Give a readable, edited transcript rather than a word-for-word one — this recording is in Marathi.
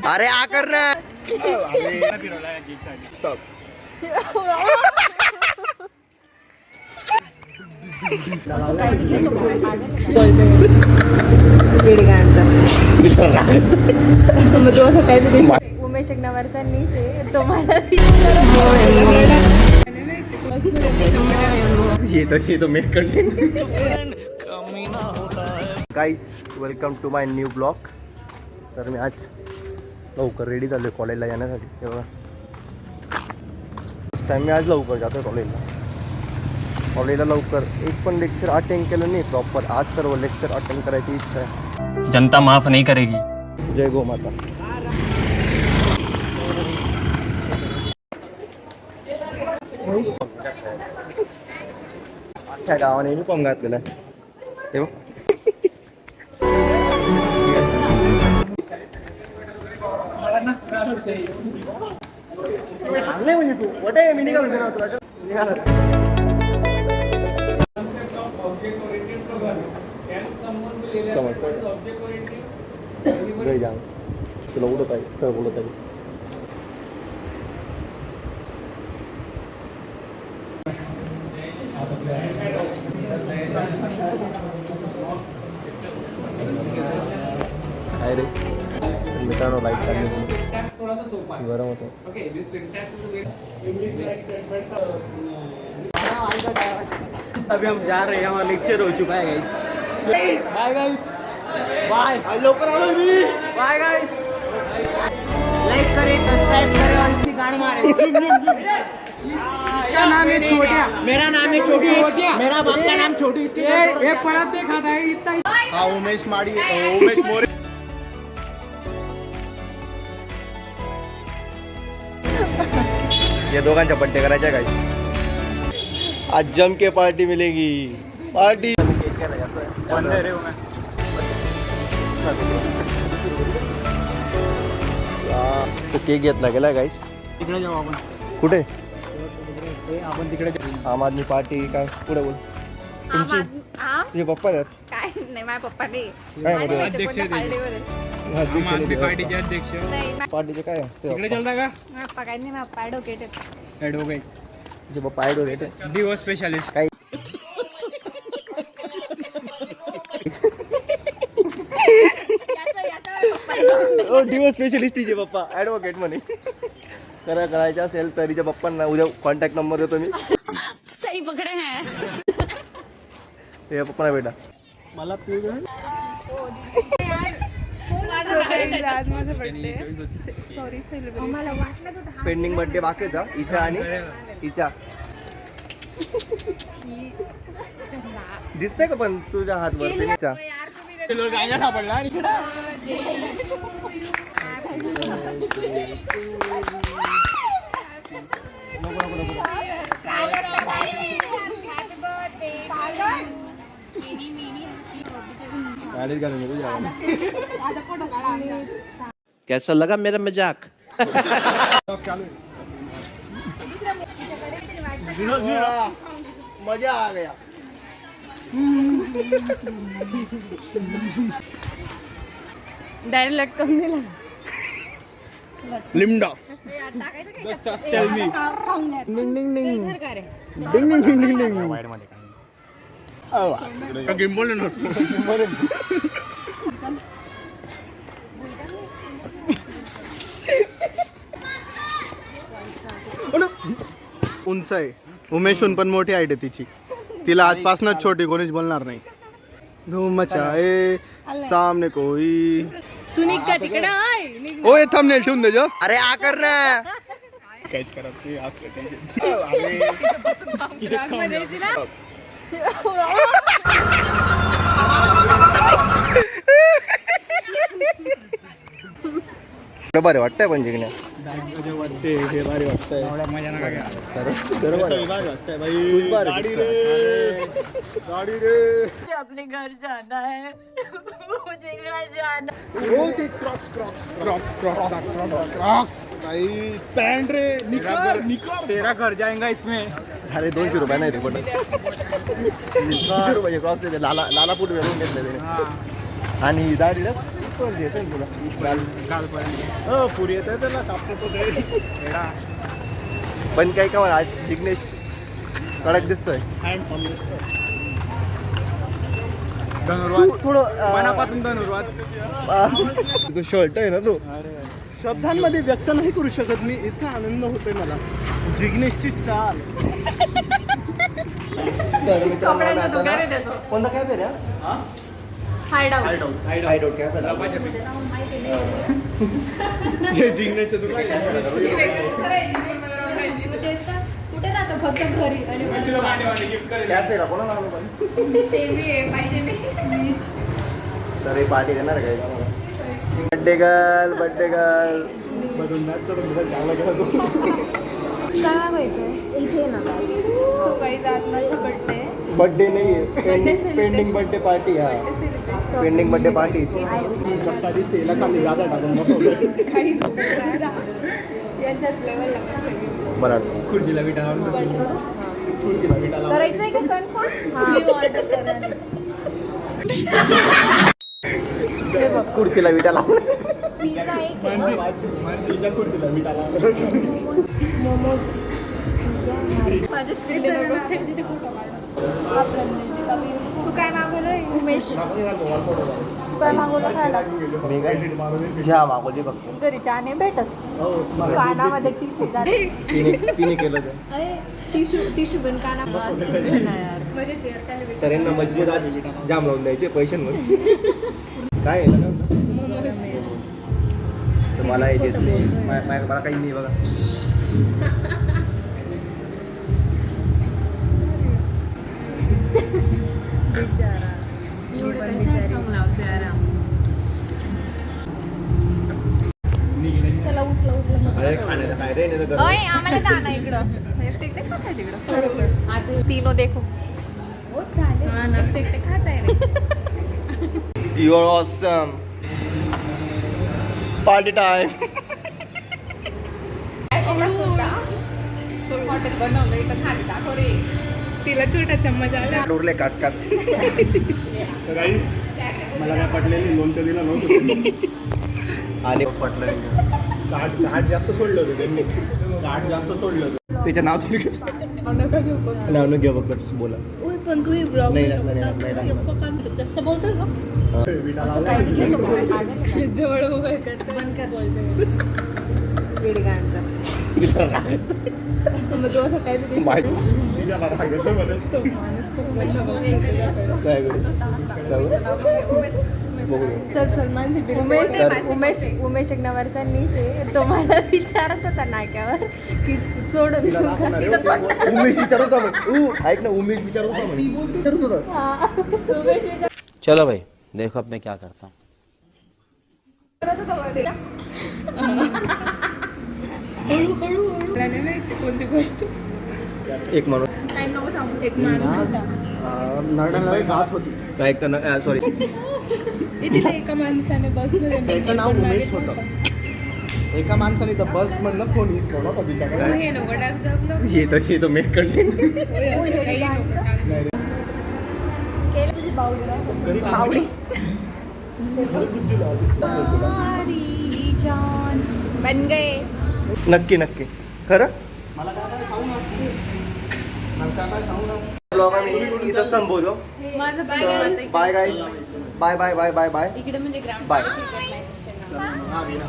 अरे आकर ना उमेश नवरचा नीच आहे तो मला ये तो main content guys welcome to my new blog. तर मी आज लवकर रेडी झालो आहे कॉलेजला जाण्यासाठी. तेव्हा फर्स्ट टाइम मी आज लवकर जातो कॉलेजला लवकर एक पण लेक्चर अटेंड केलं नाही प्रॉपर. आज सर्व लेक्चर अटेंड करायची इच्छा आहे. जनता माफ नहीं करेगी. जय गो माता. अख्ख्या गावाने युनिफॉर्म घातलेला आहे. ते बघ. म्हणजे तू कुठे मी निघालो ना तुला निघाला. तुला उडत आहे सर बोलत आहे. रे मित्रांनो लाईट चालली गरम होतं. अभी हम जा रहे हैं, हमारा लेक्चर हो चुका है गाइस. Bye guys. बाय. लवकर आलो मी. Bye guys. लाइक करें, सब्सक्राइब करें और इसकी गांड मारें. इसका नाम है छोटिया. मेरा नाम है छोटू. मेरा बाप का नाम छोटू. इसके ये पढ़त नहीं खाता है इतना. हा उमेश माडी उमेश मोरे. ये दोघांच्या बड्डे करायच्या गाइस. आज जम के पार्टी मिलेगी. पार्टी तो केक घेतला गेला गाइस. तिकडे जाऊ आपण. कुठे आपण तिकडे जाऊ. आम आदमी पार्टी काय पुढे बोल. तुमची तुझे पप्पा आहेत काय नाही माझ्या पप्पा नाही. काय मध्ये अध्यक्ष आहे पार्टीचे अध्यक्ष. पार्टीचे काय तिकडे चलता का? पप्पा काय नाही पप्पा ॲडव्होकेट आहेत. ॲडव्होकेट. तुझे पप्पा ॲडव्होकेट आहेत. Divorce specialist. काय डिवोर्स स्पेशलिस्ट तिचे पप्पा ॲडव्होकेट म्हणे. करायचं असेल तर तिच्या पप्पांना उद्या कॉन्टॅक्ट नंबर देतो मी. सही पकडे है. ते पप्पा बेटा मला पिऊ. आज माझा बर्थडे. सॉरी मला वाटलं पेंडिंग बर्थडे बाकी होता इचा आणि इचा. दिसतंय का पण तुझ्या हात वरती इचा. गायला सापडला. कैसा लगा मेरा मजाक. मजा आ गया. डायरेक्ट लटकवून दिला. लिमडा. Tell me. डिंग डिंग डिंग सरकार आहे. डिंग डिंग डिंग डिंग डिंग. गिम्बल उंच आहे. उमेशहून पण मोठी हाईट आहे तिची. तिला आजपासूनच छोटी कोणीच बोलणार नाही. धूम मचाए सामने कोई. तू निघ का तिकडे. ओए थंबनेल ठेवून दे जो. अरे आ कर ना. कॅच करा ते आज बरे वाटतंय पण जिंकण्या. वाटते हे भारी वाटतंय. मजा नका घ्या. गाडी रे. अपने घर जाना है. मुझे घर जाना. हो ते क्रॉक्स भाई पॅन्ट रे. निकर तेरा घर जाएगा इसमें. अरे 200 रुपये नाही रे पण 200 रुपये क्रॉक्स लाला फूट वेळून घेतले त्याने. आणि दाढी ईस्टवर येतोय ना तुला कालपर्यंत हो पुरी येत आहे त्याला कापतो पण काय का आज विघ्नेश कडक दिसतोय धनुर्वाद थोडं मनापासून धनुर्वाद. तू शर्ट आहे ना तू शब्दांमध्ये व्यक्त नाही करू शकत मी, इतका आनंद होतोय मला. जिग्नेशची चाल. तर मित्रांनो आता ना कोणता काय पेर हाईड आउट. हाय डॉट काय पेर जिग्नेशचं तू काय कुठे राहतो फक्त घरी आणि काय पेरा कोणाला आलो पण टीव्ही आहे पाहिजे नाही. तर हे पार्टी देणार काय बड्डे गर्ल चांगला केला तू काय मागवायचं इथे ना काही जात नाही बर्थडे बड्डे नाही पेंडिंग बड्डे पार्टी हा पेंडिंग बड्डे पार्टी कष्टा दिसते याला खाली जादा टाकून यांच्यात लेवल बरं खुर्चीला विटा लावून बसली. खुर्चीला विटा लावून. करायचंय का कन्फर्म मी ऑर्डर करा कुर्तीला विटा लावून पिझ्झा एक आहे. माणसीच्या खुर्चीला विटा लावून. मोमोज माझ्या तू काय मागवलंय उमेश तू काय मागवलं खायला मी काय चहा मागवली फक्त घरी चहा नाही भेटत कानामध्ये टिश्यू तिने केलं ते टिश्यू पण कानामध्ये तर यांना मजबूत आज जाम लावून द्यायचे पैशांमध्ये काय आहे ना तर मला येते मला काही नाही बघा चला उचला अरे खाण्याचं काय रे नाही तर ओय आम्हाला जाणं इकडं एकटे एकटे खाताय तिकडं तीनो देखो हो चालेल हां ना एकटे एकटे खाताय रे you are awesome party time hotel बनवलं इथं खाली दाखव रे तिला छोटा चम्मच आला. उरले काट काट मला काय पटलेली लोणचं दिलं नव्हतं. आणि पटलं काठ जास्त सोडलं होतं त्यांनी. काठ जास्त सोडलं होतं. त्याच्या नाव तुम्ही नाव न घ्या फक्त बोला ओय पण तू ब्लॉग नाही लागणार जास्त बोलतोय का विटा लावला. जवळ उभं करतो बंद कर बोलतोय वेडी गाणचा मग तू असं काय तू तिच्याला रागायचं म्हणत. चल चल उमेश उमेश उमेश एक नवरचा नीचे तो मला विचारत होता नाक्यावर की सोडून तिला दाखवणार आहे. उमेश विचारत होता म्हणे. ऐक ना उमेश विचारत होता म्हणे. विचारत होता हा उमेश विचारत चलो भाई देखो अब मैं क्या करता हूँ. होता मला. कोणती गोष्ट. एक माणूस काय नको सांगू एक माणूस नरड्याला जात होती. ऐक तर सॉरी तिला एका माणसाने बसमध्ये त्याचं नाव उमेश होतं. एका माणसाने बस मधनं फोन हिसकवला होता तिच्याकडे. हे नको टाक जपलं ये तो मेक कंटेंट केलं तुझी बावडी बावडी जान बन गए नक्की नक्की खरं मला काय सांगू ना. मला काय सांगू ना. ब्लॉग आम्ही इथं संपवतो माझं bye guys bye bye bye bye bye इकडे म्हणजे ग्राउंड बाय हा, विना.